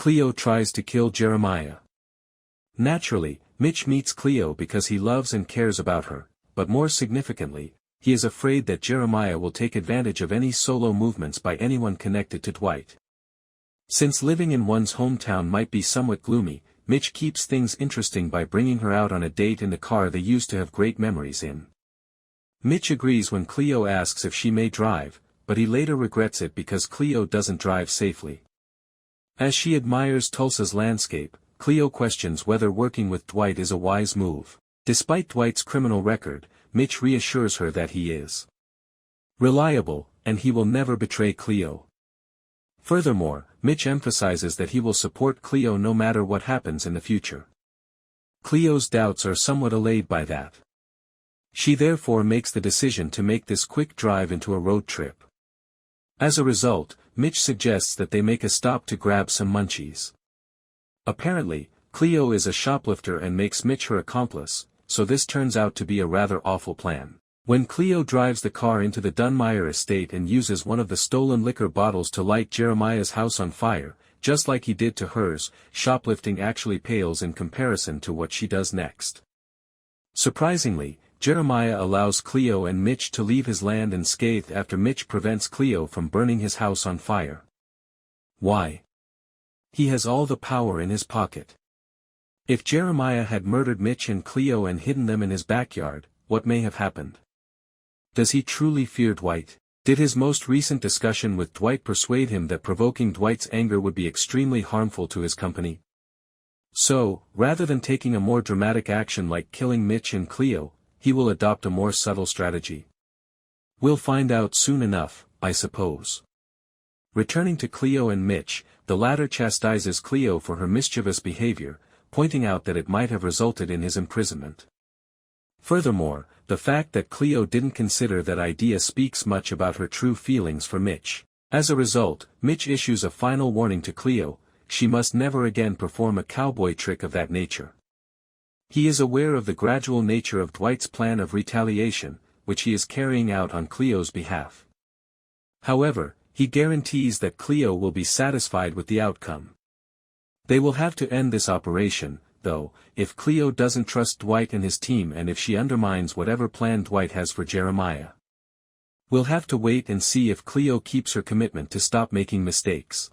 Cleo tries to kill Jeremiah. Naturally, Mitch meets Cleo because he loves and cares about her, but more significantly, he is afraid that Jeremiah will take advantage of any solo movements by anyone connected to Dwight. Since living in one's hometown might be somewhat gloomy, Mitch keeps things interesting by bringing her out on a date in the car they used to have great memories in. Mitch agrees when Cleo asks if she may drive, but he later regrets it because Cleo doesn't drive safely. As she admires Tulsa's landscape, Cleo questions whether working with Dwight is a wise move. Despite Dwight's criminal record, Mitch reassures her that he is reliable, and he will never betray Cleo. Furthermore, Mitch emphasizes that he will support Cleo no matter what happens in the future. Cleo's doubts are somewhat allayed by that. She therefore makes the decision to make this quick drive into a road trip. As a result, Mitch suggests that they make a stop to grab some munchies. Apparently, Cleo is a shoplifter and makes Mitch her accomplice, so this turns out to be a rather awful plan. When Cleo drives the car into the Dunmire estate and uses one of the stolen liquor bottles to light Jeremiah's house on fire, just like he did to hers, shoplifting actually pales in comparison to what she does next. Surprisingly, Jeremiah allows Cleo and Mitch to leave his land unscathed after Mitch prevents Cleo from burning his house on fire. Why? He has all the power in his pocket. If Jeremiah had murdered Mitch and Cleo and hidden them in his backyard, what may have happened? Does he truly fear Dwight? Did his most recent discussion with Dwight persuade him that provoking Dwight's anger would be extremely harmful to his company? So, rather than taking a more dramatic action like killing Mitch and Cleo, he will adopt a more subtle strategy. We'll find out soon enough, I suppose. Returning to Cleo and Mitch, the latter chastises Cleo for her mischievous behavior, pointing out that it might have resulted in his imprisonment. Furthermore, the fact that Cleo didn't consider that idea speaks much about her true feelings for Mitch. As a result, Mitch issues a final warning to Cleo: she must never again perform a cowboy trick of that nature. He is aware of the gradual nature of Dwight's plan of retaliation, which he is carrying out on Cleo's behalf. However, he guarantees that Cleo will be satisfied with the outcome. They will have to end this operation, though, if Cleo doesn't trust Dwight and his team and if she undermines whatever plan Dwight has for Jeremiah. We'll have to wait and see if Cleo keeps her commitment to stop making mistakes.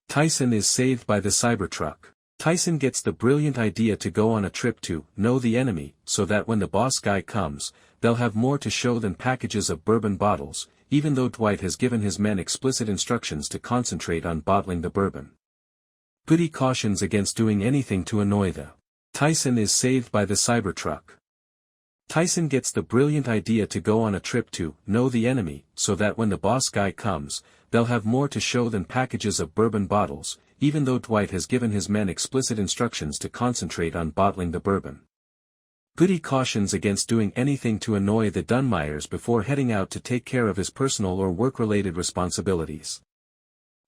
Tyson is saved by the Cybertruck. Tyson gets the brilliant idea to go on a trip to know the enemy, so that when the boss guy comes, they'll have more to show than packages of bourbon bottles, even though Dwight has given his men explicit instructions to concentrate on bottling the bourbon. Goody cautions against doing anything to annoy the Tyson is saved by the Cybertruck. Tyson gets the brilliant idea to go on a trip to know the enemy, so that when the boss guy comes, they'll have more to show than packages of bourbon bottles, even though Dwight has given his men explicit instructions to concentrate on bottling the bourbon. Goody cautions against doing anything to annoy the Dunmires before heading out to take care of his personal or work-related responsibilities.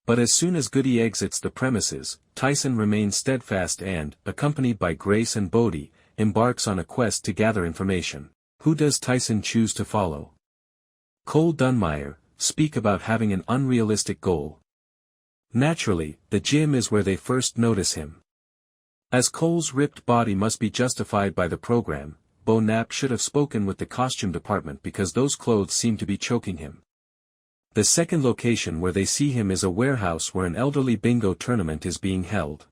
But as soon as Goody exits the premises, Tyson remains steadfast and, accompanied by Grace and Bodie, embarks on a quest to gather information. Who does Tyson choose to follow? Cole Dunmire. Speak about having an unrealistic goal. Naturally, the gym is where they first notice him. As Cole's ripped body must be justified by the program, Bo Knapp should have spoken with the costume department because those clothes seem to be choking him. The second location where they see him is a warehouse where an elderly bingo tournament is being held.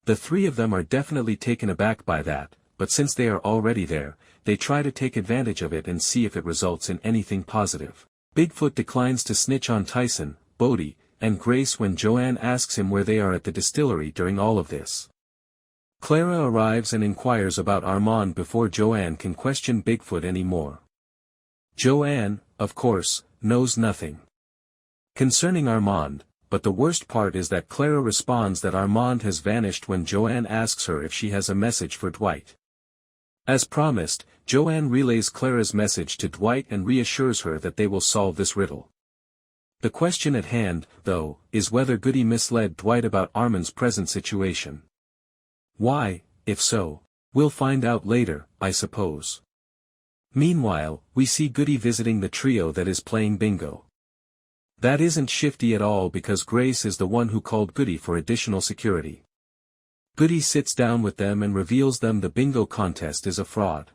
The three of them are definitely taken aback by that, but since they are already there, they try to take advantage of it and see if it results in anything positive. Bigfoot declines to snitch on Tyson, Bodie, and Grace when Joanne asks him where they are at the distillery during all of this. Clara arrives and inquires about Armand before Joanne can question Bigfoot anymore. Joanne, of course, knows nothing concerning Armand, but the worst part is that Clara responds that Armand has vanished when Joanne asks her if she has a message for Dwight. As promised, Joanne relays Clara's message to Dwight and reassures her that they will solve this riddle. The question at hand, though, is whether Goody misled Dwight about Armand's present situation. Why, if so? We'll find out later, I suppose. Meanwhile, we see Goody visiting the trio that is playing bingo. That isn't shifty at all because Grace is the one who called Goody for additional security. Goody sits down with them and reveals them the bingo contest is a fraud.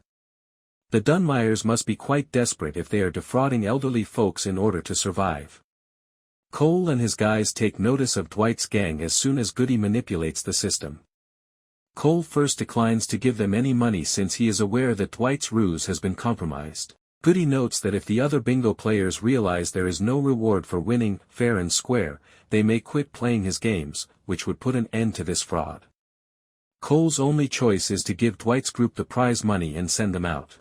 The Dunmires must be quite desperate if they are defrauding elderly folks in order to survive. Cole and his guys take notice of Dwight's gang as soon as Goody manipulates the system. Cole first declines to give them any money since he is aware that Dwight's ruse has been compromised. Goody notes that if the other bingo players realize there is no reward for winning, fair and square, they may quit playing his games, which would put an end to this fraud. Cole's only choice is to give Dwight's group the prize money and send them out.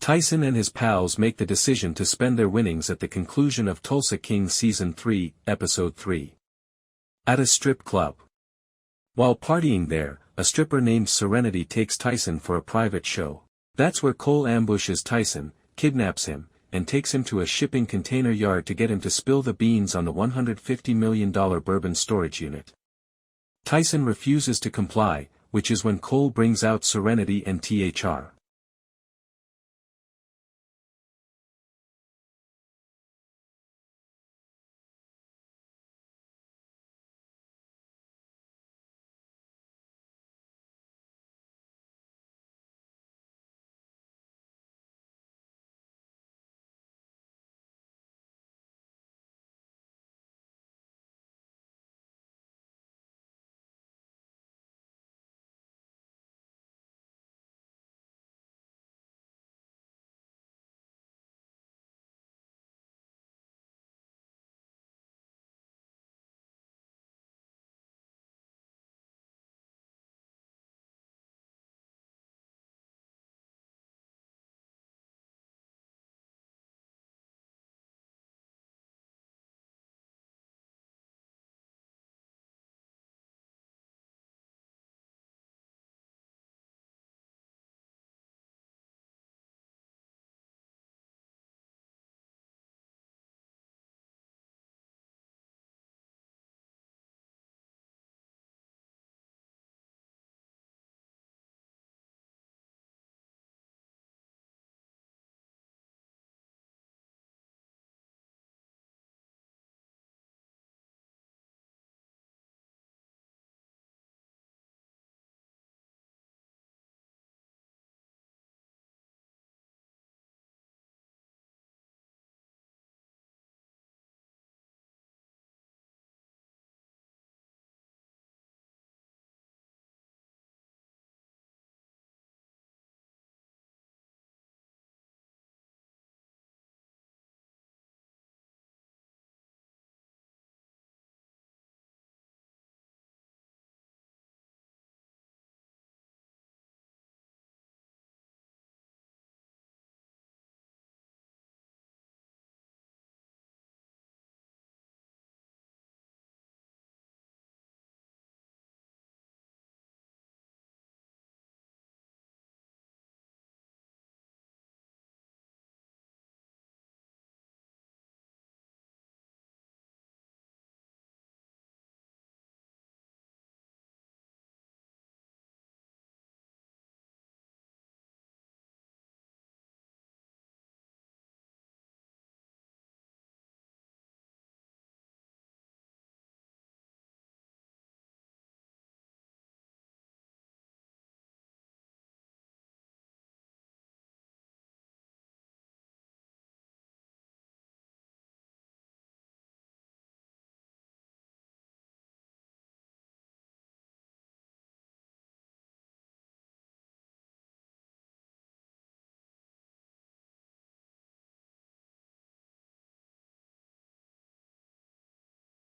Tyson and his pals make the decision to spend their winnings at the conclusion of Tulsa King Season 3, Episode 3. At a strip club. While partying there, a stripper named Serenity takes Tyson for a private show. That's where Cole ambushes Tyson, kidnaps him, and takes him to a shipping container yard to get him to spill the beans on the $150 million bourbon storage unit. Tyson refuses to comply, which is when Cole brings out Serenity and Thr.